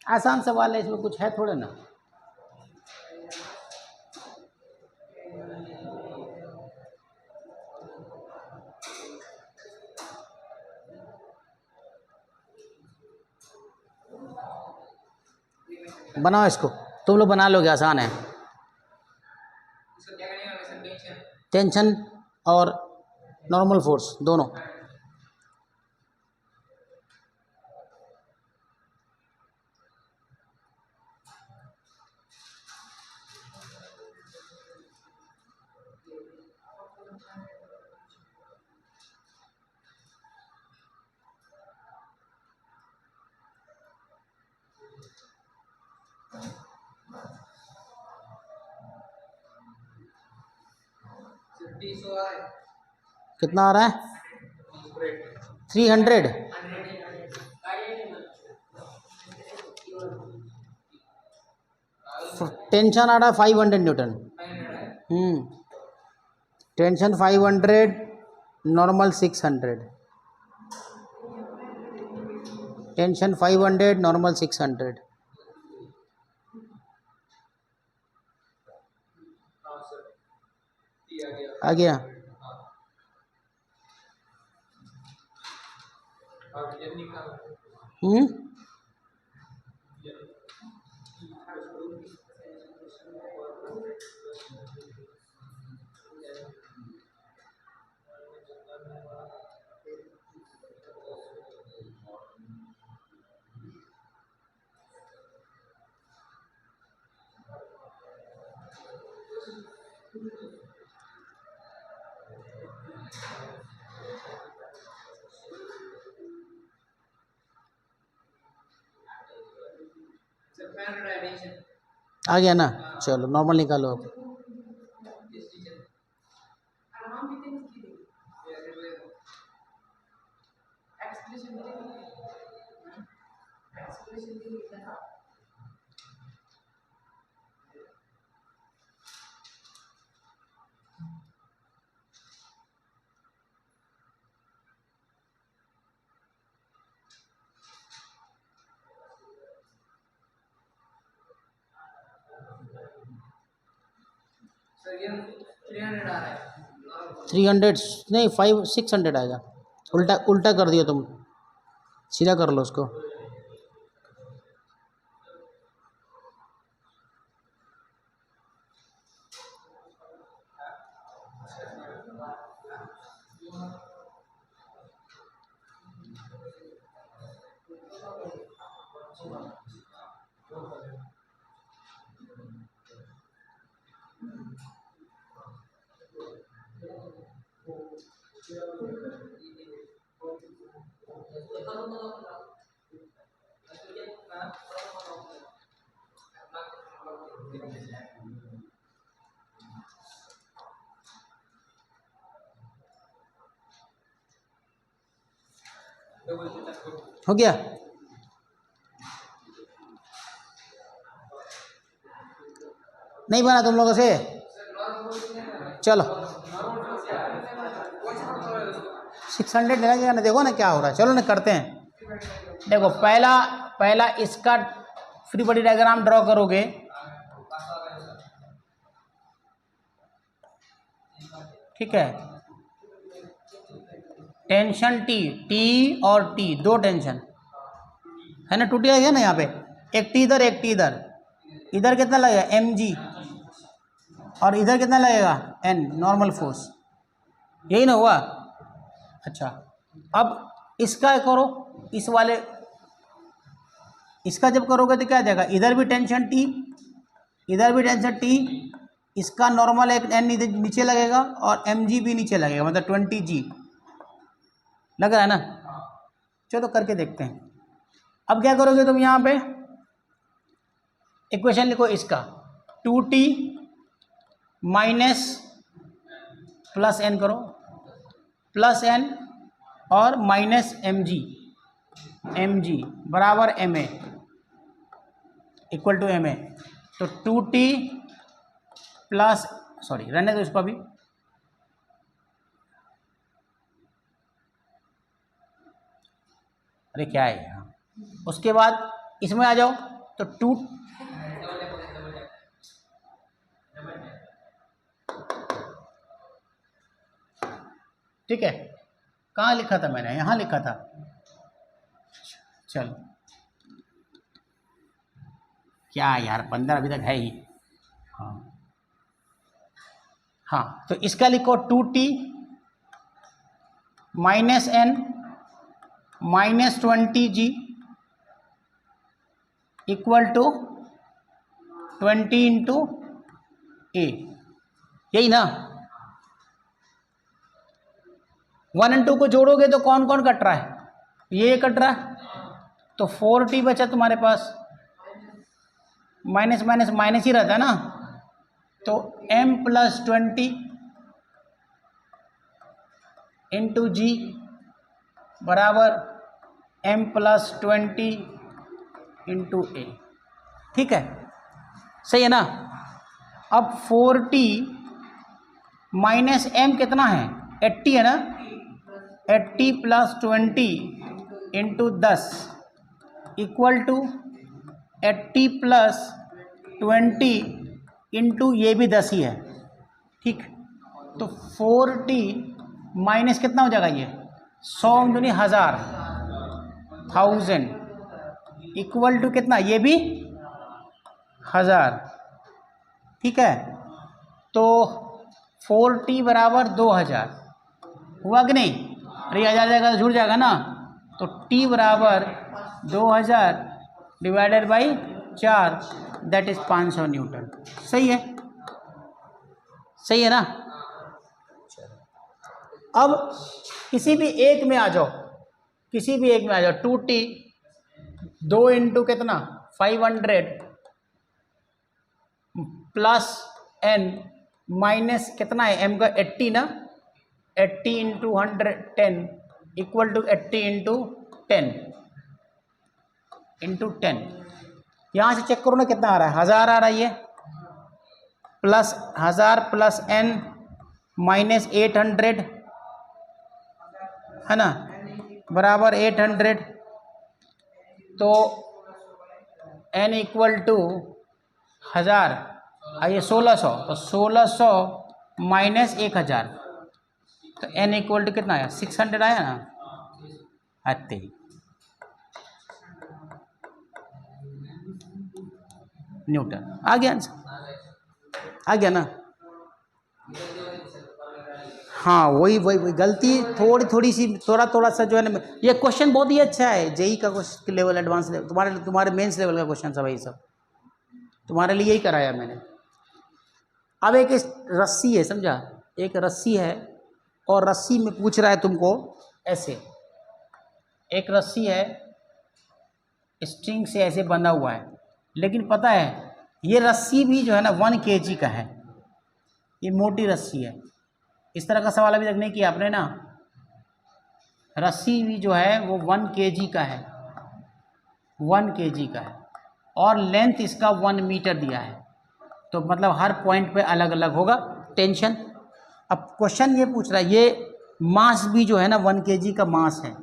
आसान सवाल है, इसमें कुछ है थोड़ा ना। बनाओ इसको, तुम लोग बना लोगे, आसान है। टेंशन और नॉर्मल फोर्स दोनों। कितना आ रहा है? 300। टेंशन आ रहा है 500 Newton. Tension 500, normal 600। Tension 500, normal 600। आ गया। आ गया ना? चलो नॉर्मल निकालो अब। थ्री हंड्रेड नहीं, 600 आएगा। उल्टा उल्टा कर दिया तुम, सीधा कर लो उसको। हो गया? नहीं बना तुम लोगों से? चलो 600 लेना गया ना, देखो ना क्या हो रहा है। चलो ना करते हैं। देखो पहला इसका फ्री बॉडी डायग्राम ड्रॉ करोगे। ठीक है, टेंशन टी और टी, दो टेंशन है ना, टूटी है ना यहाँ पे, एक टी इधर एक टी इधर। इधर कितना लगेगा mg, और इधर कितना लगेगा n, नॉर्मल फोर्स। यही ना हुआ? अच्छा, अब इसका करो, इस वाले इसका जब करोगे तो क्या आ जाएगा, इधर भी टेंशन टी, इधर भी टेंशन टी, इसका नॉर्मल एक n नीचे लगेगा और mg भी नीचे लगेगा, मतलब 20g लग रहा है ना। चलो करके देखते हैं। अब क्या करोगे तुम यहाँ पे, इक्वेशन लिखो इसका 2t माइनस प्लस एन करो, प्लस एन और माइनस mg बराबर ma इक्वल टू ma। तो 2t प्लस, सॉरी रहने दो इसको अभी, अरे क्या है यहाँ, उसके बाद इसमें आ जाओ तो 2 ठीक है, कहाँ लिखा था मैंने, यहाँ लिखा था, चलो क्या यार 15 अभी तक है ही। हाँ तो इसका लिखो 2t minus N minus 20g equal to 20 into a, यही ना। 1 और 2 को जोड़ोगे तो कौन कौन कट रहा है, ये कट रहा है, तो 4t बचा तुम्हारे पास, माइनस माइनस माइनस ही रहता है ना, तो m प्लस 20 इंटू जी बराबर m प्लस 20 इंटू ए, ठीक है, सही है ना। अब 4t माइनस m कितना है, 80 है ना, 80 plus 20 into 10 equal to 80 plus 20 into ये भी 10 ही है, ठीक। तो 4t माइनस कितना हो जाएगा, ये 100 दूनी 1000 1000 इक्वल टू कितना, ये भी 1000, ठीक है। तो 4t बराबर 2000 हुआ कि नहीं, अरे 1000 जाएगा तो जुड़ जाएगा ना, तो t बराबर 2000 divided by 4 that is 500 Newton, सही है, सही है ना। अब किसी भी एक में आ जाओ, किसी भी एक में आ जाओ, 2t 2 इंटू कितना 500 प्लस n माइनस कितना है m का 80 ना, 80 into 110 equal to 80 into 10 into 10, यहाँ से चेक करो ना कितना आ रहा है, 1000 आ रहा है ये, प्लस 1000 प्लस n माइनस 800 है ना, बराबर 800, तो n इक्वल टू 1000 आइए 1600, तो 1600 माइनस 1000, तो n इक्वल टू कितना आया, 600 आया ना, आते ही न्यूटन आ गया आंसर, आ गया ना। हाँ वही वही वही गलती थोड़ी थोड़ी सी, थोड़ा थोड़ा सा जो है ना, ये क्वेश्चन बहुत ही अच्छा है, जेई का क्वेश्चन लेवल, एडवांस लेवल, तुम्हारे मेंस लेवल का क्वेश्चन सब, यही सब तुम्हारे लिए ही कराया मैंने। अब एक रस्सी है, समझा, एक रस्सी है और रस्सी में पूछ रहा है तुमको ऐसे, एक रस्सी है स्ट्रिंग से ऐसे बंधा हुआ है, लेकिन पता है ये रस्सी भी जो है ना 1 kg का है, ये मोटी रस्सी है। इस तरह का सवाल अभी तक नहीं किया आपने ना, रस्सी भी जो है वो 1 kg का है, 1 kg का है, और लेंथ इसका 1 मीटर दिया है, तो मतलब हर पॉइंट पे अलग अलग होगा टेंशन। अब क्वेश्चन ये पूछ रहा है, ये मास भी जो है ना 1 kg का मास है,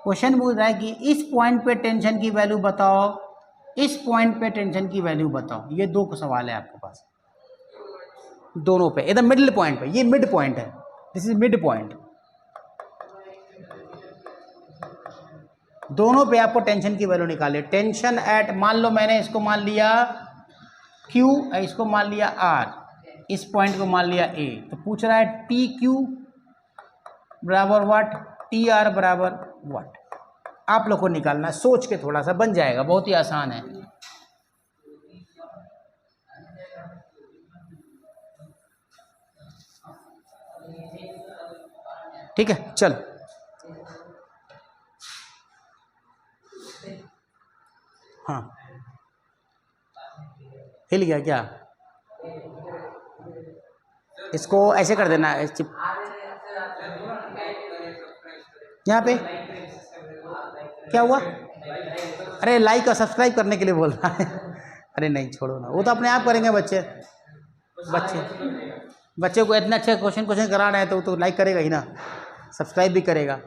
क्वेश्चन पूछ रहा है कि इस पॉइंट पे टेंशन की वैल्यू बताओ, इस पॉइंट पे टेंशन की वैल्यू बताओ। ये दो सवाल है आपके पास, दोनों पे एकदम मिडिल पॉइंट पे, ये मिड पॉइंट है, दिस इज मिड पॉइंट, दोनों पे आपको टेंशन की वैल्यू निकाले। टेंशन एट, मान लो मैंने इसको मान लिया Q, इसको मान लिया R, इस पॉइंट को मान लिया A, तो पूछ रहा है टी क्यू बराबर व्हाट, टी आर बराबर व्हाट। आप लोग को निकालना है, सोच के थोड़ा सा बन जाएगा, बहुत ही आसान है। ठीक है चल, हाँ हिल गया क्या? इसको ऐसे कर देना यहाँ पे। क्या हुआ? अरे लाइक और सब्सक्राइब करने के लिए बोल रहा है। अरे नहीं छोड़ो ना, वो तो अपने आप करेंगे बच्चे। बच्चे को इतना अच्छा क्वेश्चन करा रहे हैं तो वो तो लाइक करेगा ही ना, सब्सक्राइब भी करेगा।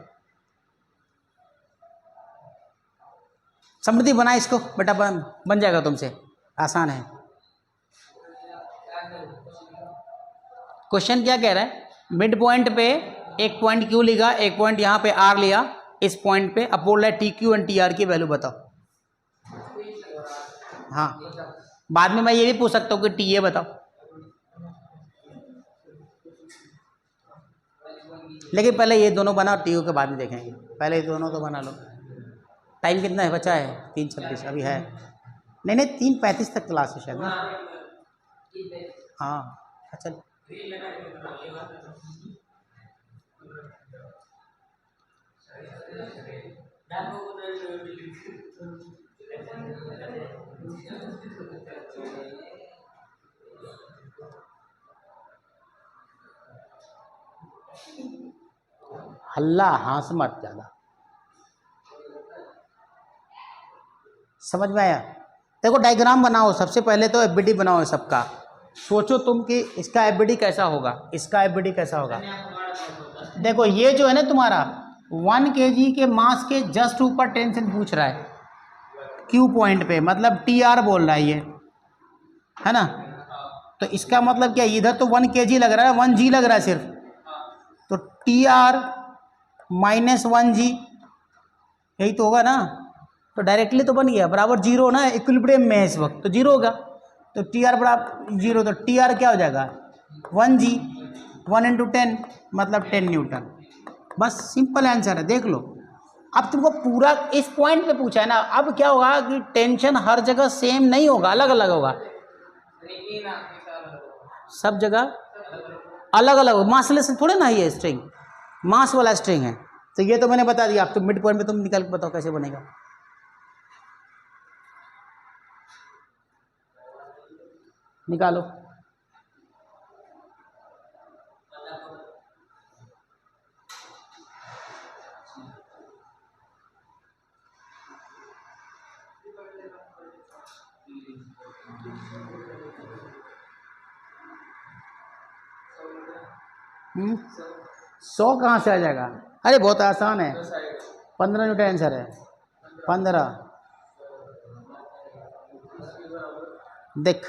समृद्धि बना इसको बेटा, बन जाएगा तुमसे, आसान है। क्वेश्चन क्या कह रहा है? मिड पॉइंट पे एक पॉइंट क्यू लिखा, एक पॉइंट यहाँ पे आर लिया, इस पॉइंट पे अब बोल रहा है T Q and T R की वैल्यू बताओ। हाँ, बाद में मैं ये भी पूछ सकता हूँ कि टी ए बताओ, लेकिन पहले ये दोनों बनाओ, टी ओ के बाद में देखेंगे। पहले ये दोनों तो बना लो। टाइम कितना है बचा है? 3:26 अभी है। नहीं 3:35 तक क्लास है शायद ना। हाँ अच्छा। हल्ला हंस मत ज़्यादा, समझ में आया? देखो डायग्राम बनाओ, सबसे पहले तो एफबीडी बनाओ सबका। सोचो तुम कि इसका एफबीडी कैसा होगा, इसका एफबीडी कैसा होगा। देखो ये जो है ना तुम्हारा 1 kg के मास के जस्ट ऊपर टेंशन पूछ रहा है क्यू पॉइंट पे, मतलब टी आर बोल रहा है ये, है ना। तो इसका मतलब क्या, इधर तो 1 kg लग रहा है, 1 g लग रहा है सिर्फ, तो टी आर माइनस 1 g, यही तो होगा ना। तो डायरेक्टली तो बन गया बराबर जीरो ना, इक्विलिब्रियम में है इस वक्त तो जीरो होगा। तो टी आर बराबर जीरो, तो टी आर क्या हो जाएगा 1 g, 1 × 10 मतलब 10 न्यूटन। बस सिंपल आंसर है, देख लो। अब तुमको पूरा इस पॉइंट पे पूछा है ना, अब क्या होगा कि टेंशन हर जगह सेम नहीं होगा, अलग अलग होगा, सब जगह अलग अलग। मासलेस थोड़े ना ये स्ट्रिंग, मास वाला स्ट्रिंग है। तो ये तो मैंने बता दिया। अब तुम मिड पॉइंट में तुम निकाल के बताओ कैसे बनेगा। निकालो। हम्म, 100 कहाँ से आ जाएगा? अरे बहुत आसान है, 15 न्यूटन आंसर है। 15 देख,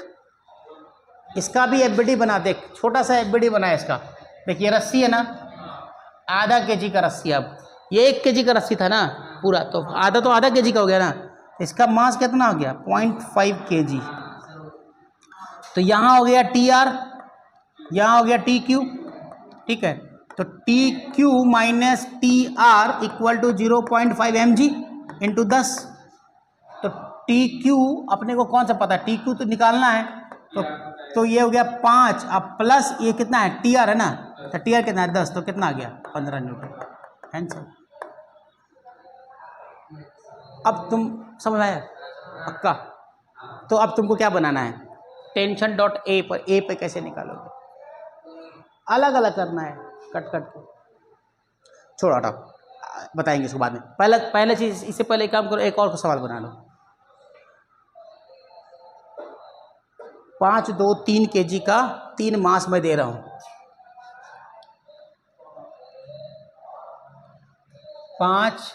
इसका भी एफबीडी बना, देख छोटा सा एफबीडी बना है इसका। देख ये रस्सी है ना, आधा kg का रस्सी, अब ये 1 kg का रस्सी था ना पूरा, तो आधा kg का हो गया ना। इसका मास कितना हो गया 0.5 kg। तो यहाँ हो गया टी आर, यहाँ हो गया टी क्यू, ठीक है। तो T Q minus T R equal to 0.5 mg into 10। तो टी क्यू अपने को कौन सा पता है, टी क्यू तो निकालना है। तो ये हो गया 5, अब प्लस ये कितना है टी आर है ना, तो टी आर कितना है 10, तो कितना आ गया 15 न्यूटन आंसर। अब तुम समझ आया पक्का? तो अब तुमको क्या बनाना है, टेंशन डॉट ए पर, ए पे कैसे निकालोगे, अलग अलग करना है, कट कट के। छोड़ो हटाओ, बताएंगे इसको बाद में। पहले चीज, इससे पहले एक काम करो, एक और सवाल बना लो। 5, 2, 3 kg का 3 मास मैं दे रहा हूं। 5,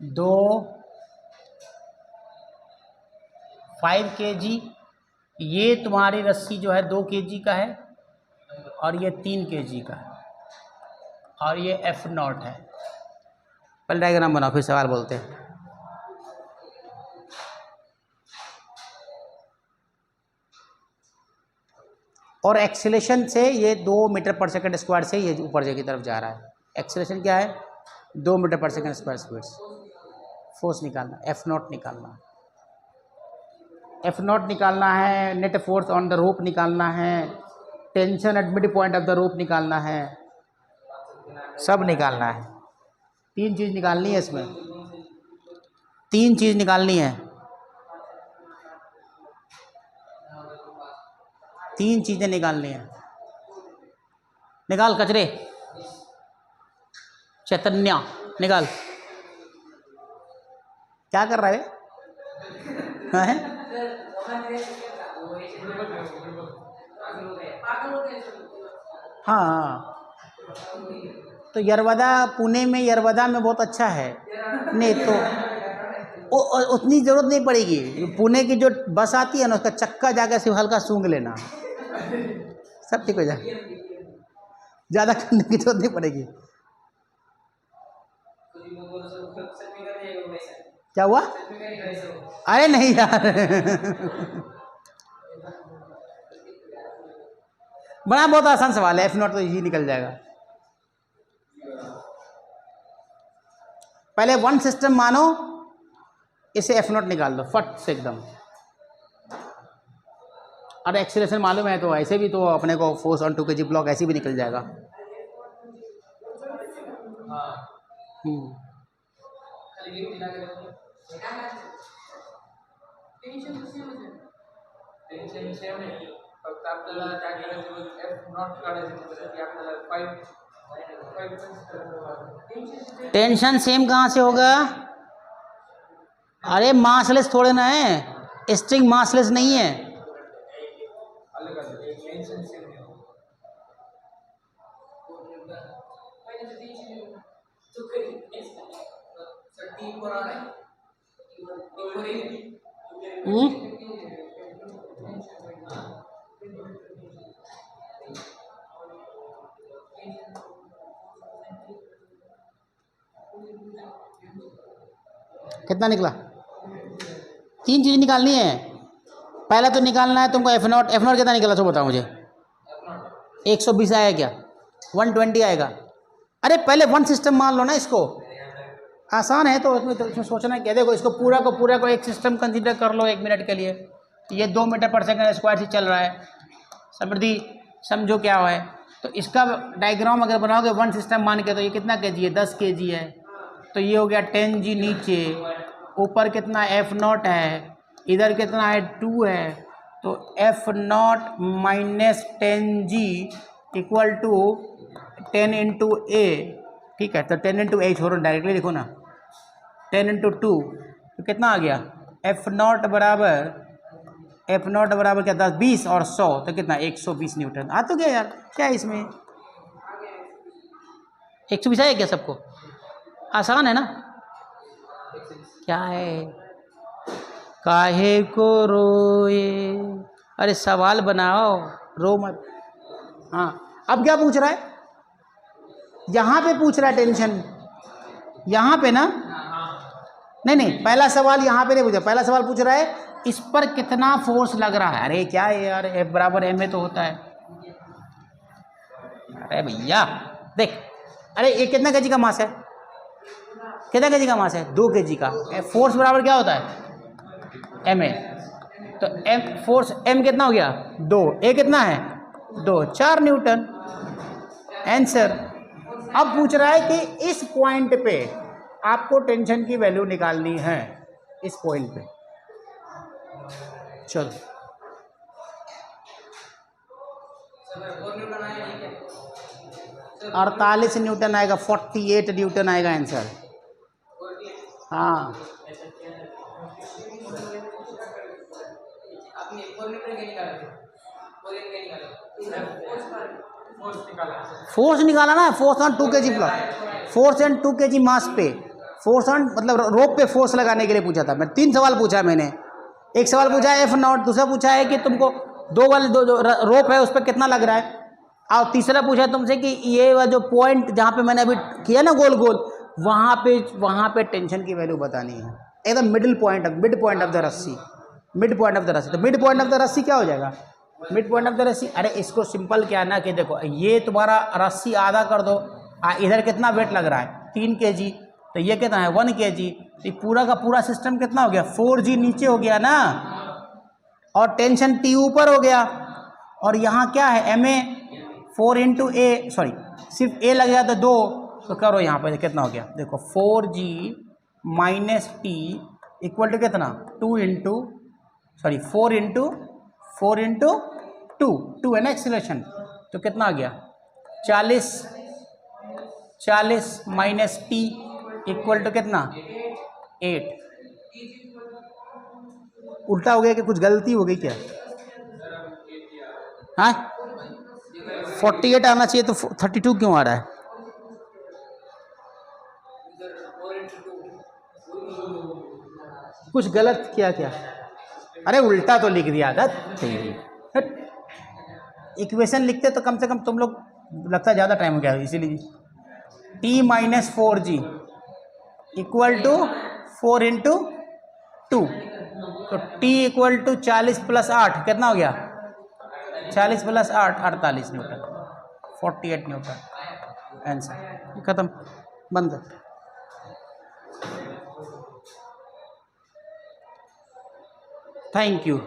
2, 5 kg, ये तुम्हारी रस्सी जो है 2 kg का है, और ये 3 kg का है, और ये F0 है। पहले डायग्राम बनाओ फिर सवाल बोलते हैं। और एक्सेलेरेशन से ये 2 मीटर पर सेकंड स्क्वायर से ये ऊपर की तरफ जा रहा है। एक्सेलेरेशन क्या है 2 मीटर पर सेकंड स्क्वायर स्पीड से। फोर्स निकालना, F0 निकालना, F0 निकालना है, net force on the rope निकालना है, tension at mid point of the rope निकालना है, सब निकालना है। 3 चीज़ निकालनी है इसमें, 3 चीज़ निकालनी है। 3 चीज़ें निकालनी है। निकाल कचरे, चैतन्य निकाल। क्या कर रहा है? हाँ, तो यरवदा, पुणे में यरवदा में बहुत अच्छा है। नहीं तो उतनी ज़रूरत नहीं पड़ेगी। पुणे की जो बस आती है ना, उसका चक्का जाकर सिर्फ हल्का सूंघ लेना, सब ठीक हो जाए। ज़्यादा करने की जरूरत नहीं पड़ेगी। क्या हुआ? अरे नहीं यार बड़ा बहुत आसान सवाल है। एफ नॉट तो इजी निकल जाएगा। पहले वन सिस्टम मानो, इसे एफ नॉट निकाल दो फट से एकदम। अरे एक्सीलरेशन मालूम है तो ऐसे भी तो अपने को फोर्स ऑन 2 kg ब्लॉक ऐसे भी निकल जाएगा। टेंशन सेम कहाँ से होगा? अरे मासलेस थोड़े ना है, स्ट्रिंग मासलेस नहीं है। कितना निकला? 3 चीज़ निकालनी है। पहला तो निकालना है तुमको एफ नॉट। एफ नॉट कितना निकला तो बताओ मुझे। 120 आएगा क्या? 120 आएगा? अरे पहले वन सिस्टम मान लो ना इसको। आसान है तो इसमें सोचना क्या। देखो इसको पूरा को एक सिस्टम कंसीडर कर लो 1 मिनट के लिए। ये 2 मीटर पर सेकंड स्क्वायर से चल रहा है। समृद्धि समझो क्या है। तो इसका डायग्राम अगर बनाओगे वन सिस्टम मान के, तो ये कितना केजी है? 10 kg है। तो ये हो गया 10 g नीचे, ऊपर कितना एफ नॉट है, इधर कितना है 2 है। तो f not minus 10 g equal to 10 into a. ठीक है, तो 10 इंटू ए छोड़ो, डायरेक्टली लिखो ना। 10 इंटू 2 तो कितना आ गया? एफ नॉट बराबर क्या? 10 20 और 100 तो कितना? 120 न्यूटन। आ तो गया यार, क्या है इसमें? 120 आया क्या सबको? आसान है ना? क्या है? काहे को रोए? अरे सवाल बनाओ, रो मत। हाँ, अब क्या पूछ रहा है? यहाँ पे पूछ रहा है टेंशन, यहाँ पे ना। नहीं, पहला सवाल यहाँ पे नहीं पूछा। पहला सवाल पूछ रहा है इस पर कितना फोर्स लग रहा है। अरे क्या है यार, F बराबर एम ए तो होता है। अरे भैया देख, अरे ये कितना केजी का मास है? कितना केजी का मास है? 2 kg का। फोर्स बराबर क्या होता है? M A. तो एम फोर्स एम कितना हो गया? 2। ए कितना है? 2, 4 न्यूटन। आंसर। अब पूछ रहा है कि इस पॉइंट पे आपको टेंशन की वैल्यू निकालनी है, इस पॉइंट पे। चलो 48 न्यूटन आएगा, 48 न्यूटन आएगा आंसर। हाँ, फोर्स निकाला ना। Force on 2 kg plus force and 2 kg मास पे फोर्स ऑन, मतलब रोप पे फोर्स लगाने के लिए पूछा था। मैं 3 सवाल पूछा मैंने। एक सवाल पूछा है एफ नॉट, दूसरा पूछा है कि तुमको दो रोप है उस पर कितना लग रहा है, और तीसरा पूछा है तुमसे कि ये वाला जो पॉइंट जहाँ पे मैंने अभी किया ना गोल गोल, वहाँ पे टेंशन की वैल्यू बतानी है। एकदम मिड पॉइंट ऑफ द रस्सी। तो मिड पॉइंट ऑफ द रस्सी क्या हो जाएगा? मिड पॉइंट ऑफ द रस्सी। अरे इसको सिंपल क्या ना कि देखो ये तुम्हारा रस्सी आधा कर दो, इधर कितना वेट लग रहा है? 3 kg। तो ये कितना है? 1 kg। तो पूरा का पूरा सिस्टम कितना हो गया? 4G नीचे हो गया ना, और टेंशन T ऊपर हो गया। और यहाँ क्या है? M A 4 into A, sorry सिर्फ ए लगेगा तो 2। तो करो यहाँ पर कितना हो गया? देखो 4G minus T equal to कितना? 2 इंटू, सॉरी 4 इंटू टू है ना एक्सीलरेशन, तो कितना आ गया 40 माइनस टी इक्वल टू कितना 8। उल्टा हो गया कि कुछ गलती हो गई क्या? हाँ 48 आना चाहिए तो 32 क्यों आ रहा है? कुछ गलत किया क्या? अरे उल्टा तो लिख दिया था तेरी। इक्वेशन लिखते तो कम से कम तुम लोग, लगता है ज़्यादा टाइम हो गया इसीलिए। T minus 4g equal to 4 into 2, तो टी इक्वल टू 40 प्लस 8 कितना हो गया 40 प्लस 8 48 न्यूटन, 48 न्यूटन आंसर। खत्म, बंद कर। Thank you.